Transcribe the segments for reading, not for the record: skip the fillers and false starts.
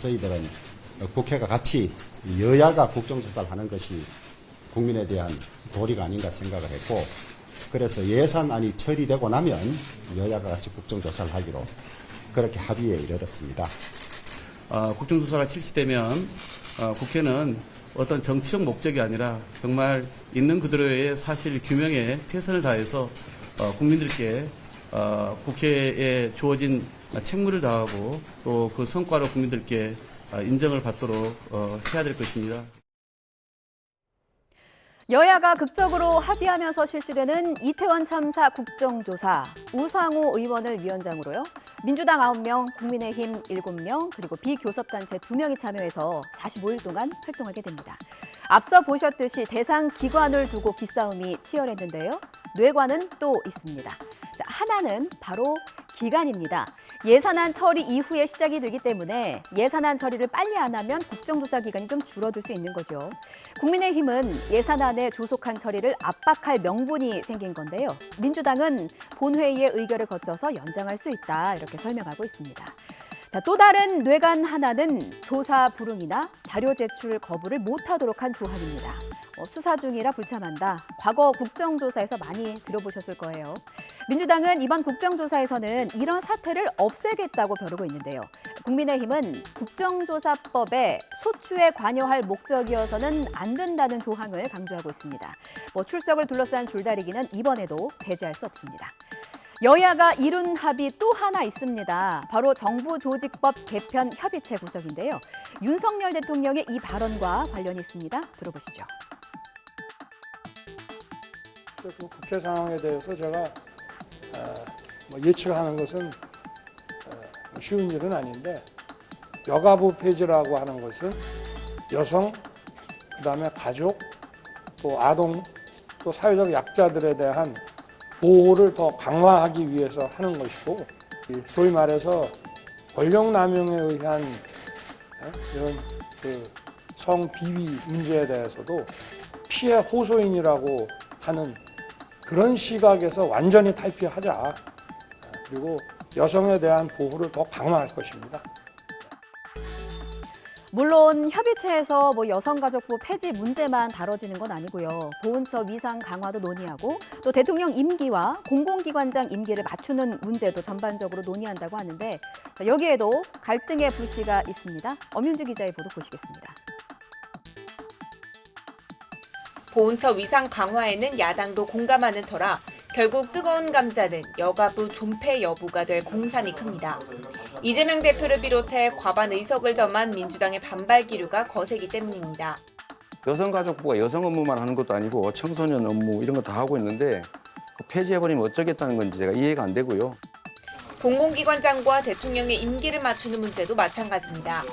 저희들은 국회가 같이 여야가 국정조사를 하는 것이 국민에 대한 도리가 아닌가 생각을 했고, 그래서 예산안이 처리되고 나면 여야가 같이 국정조사를 하기로 그렇게 합의에 이르렀습니다. 국정조사가 실시되면 국회는 어떤 정치적 목적이 아니라 정말 있는 그대로의 사실 규명에 최선을 다해서 국민들께 국회에 주어진 책무를 다하고 또 그 성과로 국민들께 인정을 받도록 해야 될 것입니다. 여야가 극적으로 합의하면서 실시되는 이태원 참사 국정조사. 우상호 의원을 위원장으로요. 민주당 9명, 국민의힘 7명, 그리고 비교섭단체 2명이 참여해서 45일 동안 활동하게 됩니다. 앞서 보셨듯이 대상 기관을 두고 기싸움이 치열했는데요. 뇌관은 또 있습니다. 자, 하나는 바로 기간입니다. 예산안 처리 이후에 시작이 되기 때문에 예산안 처리를 빨리 안 하면 국정조사 기간이 좀 줄어들 수 있는 거죠. 국민의힘은 예산안에 조속한 처리를 압박할 명분이 생긴 건데요. 민주당은 본회의의 의결을 거쳐서 연장할 수 있다, 이렇게 설명하고 있습니다. 자, 또 다른 뇌관 하나는 조사 불응이나 자료 제출 거부를 못하도록 한 조항입니다. 수사 중이라 불참한다. 과거 국정조사에서 많이 들어보셨을 거예요. 민주당은 이번 국정조사에서는 이런 사태를 없애겠다고 벼르고 있는데요. 국민의힘은 국정조사법에 소추에 관여할 목적이어서는 안 된다는 조항을 강조하고 있습니다. 출석을 둘러싼 줄다리기는 이번에도 배제할 수 없습니다. 여야가 이룬 합의 또 하나 있습니다. 바로 정부조직법 개편 협의체 구성인데요. 윤석열 대통령의 이 발언과 관련이 있습니다. 들어보시죠. 그 국회 상황에 대해서 제가 예측하는 것은 쉬운 일은 아닌데, 여가부 폐지라고 하는 것은 여성, 그다음에 가족, 또 아동, 또 사회적 약자들에 대한 보호를 더 강화하기 위해서 하는 것이고, 소위 말해서 권력남용에 의한 이런 성비위 문제에 대해서도 피해 호소인이라고 하는 그런 시각에서 완전히 탈피하자. 그리고 여성에 대한 보호를 더 강화할 것입니다. 물론 협의체에서 여성가족부 폐지 문제만 다뤄지는 건 아니고요. 보훈처 위상 강화도 논의하고 또 대통령 임기와 공공기관장 임기를 맞추는 문제도 전반적으로 논의한다고 하는데, 여기에도 갈등의 불씨가 있습니다. 엄윤주 기자의 보도 보시겠습니다. 보훈처 위상 강화에는 야당도 공감하는 터라 결국 뜨거운 감자는 여가부 존폐 여부가 될 공산이 큽니다. 이재명 대표를 비롯해 과반 의석을 점한 민주당의 반발 기류가 거세기 때문입니다. 여성가족부가 여성 업무만 하는 것도 아니고 청소년 업무 이런 거 다 하고 있는데 폐지해버리면 어쩌겠다는 건지 제가 이해가 안 되고요. 공공기관장과 대통령의 임기를 맞추는 문제도 마찬가지입니다.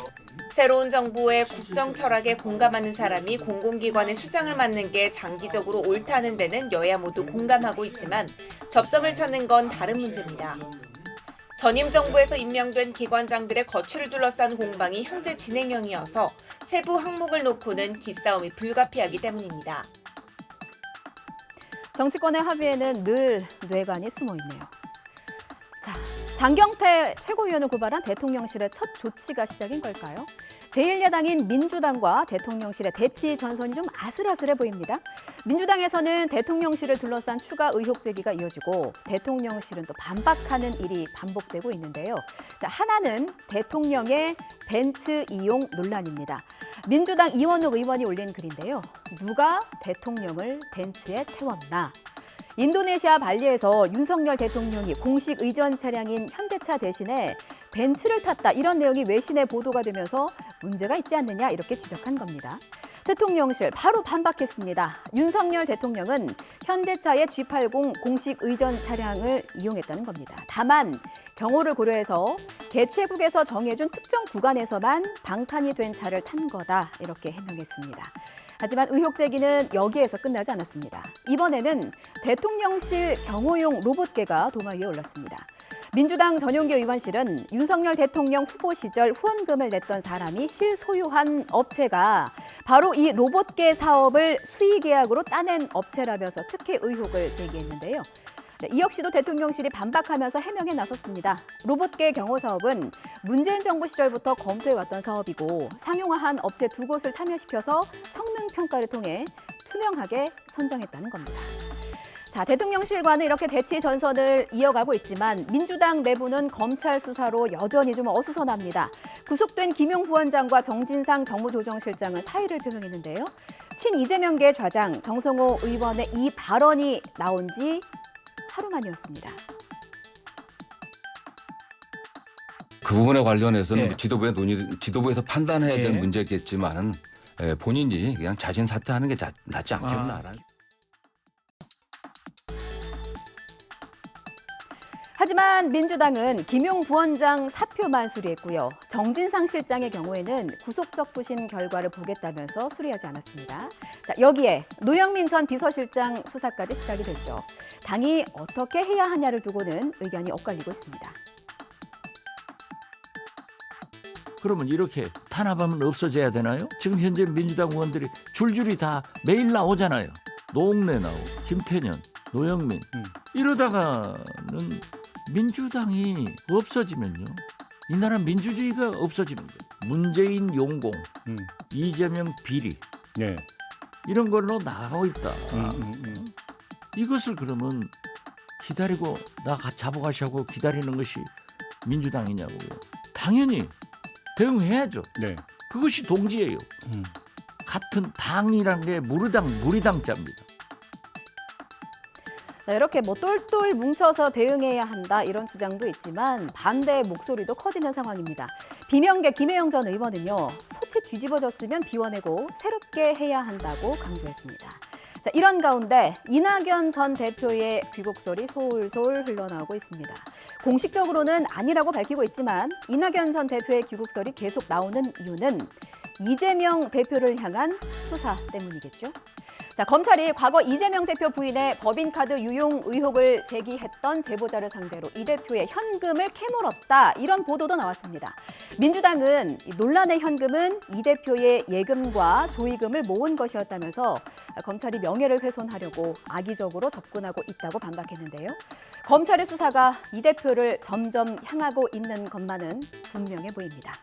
새로운 정부의 국정 철학에 공감하는 사람이 공공기관의 수장을 맡는 게 장기적으로 옳다는 데는 여야 모두 공감하고 있지만 접점을 찾는 건 다른 문제입니다. 전임 정부에서 임명된 기관장들의 거취를 둘러싼 공방이 현재 진행형이어서 세부 항목을 놓고는 기싸움이 불가피하기 때문입니다. 정치권의 합의에는 늘 뇌관이 숨어 있네요. 자, 장경태 최고위원을 고발한 대통령실의 첫 조치가 시작인 걸까요? 제1야당인 민주당과 대통령실의 대치 전선이 좀 아슬아슬해 보입니다. 민주당에서는 대통령실을 둘러싼 추가 의혹 제기가 이어지고 대통령실은 또 반박하는 일이 반복되고 있는데요. 자, 하나는 대통령의 벤츠 이용 논란입니다. 민주당 이원욱 의원이 올린 글인데요. 누가 대통령을 벤츠에 태웠나? 인도네시아 발리에서 윤석열 대통령이 공식 의전 차량인 현대차 대신에 벤츠를 탔다, 이런 내용이 외신에 보도가 되면서 문제가 있지 않느냐, 이렇게 지적한 겁니다. 대통령실 바로 반박했습니다. 윤석열 대통령은 현대차의 G80 공식 의전 차량을 이용했다는 겁니다. 다만 경호를 고려해서 개최국에서 정해준 특정 구간에서만 방탄이 된 차를 탄 거다, 이렇게 해명했습니다. 하지만 의혹 제기는 여기에서 끝나지 않았습니다. 이번에는 대통령실 경호용 로봇개가 도마 위에 올랐습니다. 민주당 전용기 의원실은 윤석열 대통령 후보 시절 후원금을 냈던 사람이 실소유한 업체가 바로 이 로봇개 사업을 수의계약으로 따낸 업체라면서 특혜 의혹을 제기했는데요. 이 역시도 대통령실이 반박하면서 해명에 나섰습니다. 로봇계 경호 사업은 문재인 정부 시절부터 검토해왔던 사업이고 상용화한 업체 2곳을 참여시켜서 성능 평가를 통해 투명하게 선정했다는 겁니다. 자, 대통령실과는 이렇게 대치 전선을 이어가고 있지만 민주당 내부는 검찰 수사로 여전히 좀 어수선합니다. 구속된 김용 부원장과 정진상 정무조정실장은 사의를 표명했는데요. 친 이재명계 좌장 정성호 의원의 이 발언이 나온 지 하루 만이었습니다. 그 부분에 관련해서는 예. 지도부에서 판단해야 될 예. 문제겠지만은 본인이 그냥 자진 사퇴하는 게 낫지 않겠나라는. 하지만 민주당은 김용 부원장 사표만 수리했고요. 정진상 실장의 경우에는 구속적 부심 결과를 보겠다면서 수리하지 않았습니다. 자, 여기에 노영민 전 비서실장 수사까지 시작이 됐죠. 당이 어떻게 해야 하냐를 두고는 의견이 엇갈리고 있습니다. 그러면 이렇게 탄압하면 없어져야 되나요? 지금 현재 민주당 의원들이 줄줄이 다 매일 나오잖아요. 노웅래 나오고 김태년, 노영민. 이러다가는 민주당이 없어지면요. 이 나라 민주주의가 없어지는 거예요. 문재인 용공, 이재명 비리 네. 이런 걸로 나가고 있다. 이것을 그러면 기다리고 잡아가시고 기다리는 것이 민주당이냐고요. 당연히 대응해야죠. 네. 그것이 동지예요. 같은 당이란 게 무리당자입니다. 이렇게 똘똘 뭉쳐서 대응해야 한다 이런 주장도 있지만 반대의 목소리도 커지는 상황입니다. 비명계 김혜영 전 의원은요. 소치 뒤집어졌으면 비워내고 새롭게 해야 한다고 강조했습니다. 자, 이런 가운데 이낙연 전 대표의 귀국설이 솔솔 흘러나오고 있습니다. 공식적으로는 아니라고 밝히고 있지만 이낙연 전 대표의 귀국설이 계속 나오는 이유는 이재명 대표를 향한 수사 때문이겠죠. 자, 검찰이 과거 이재명 대표 부인의 법인카드 유용 의혹을 제기했던 제보자를 상대로 이 대표의 현금을 캐물었다. 이런 보도도 나왔습니다. 민주당은 이 논란의 현금은 이 대표의 예금과 조의금을 모은 것이었다면서 검찰이 명예를 훼손하려고 악의적으로 접근하고 있다고 반박했는데요. 검찰의 수사가 이 대표를 점점 향하고 있는 것만은 분명해 보입니다.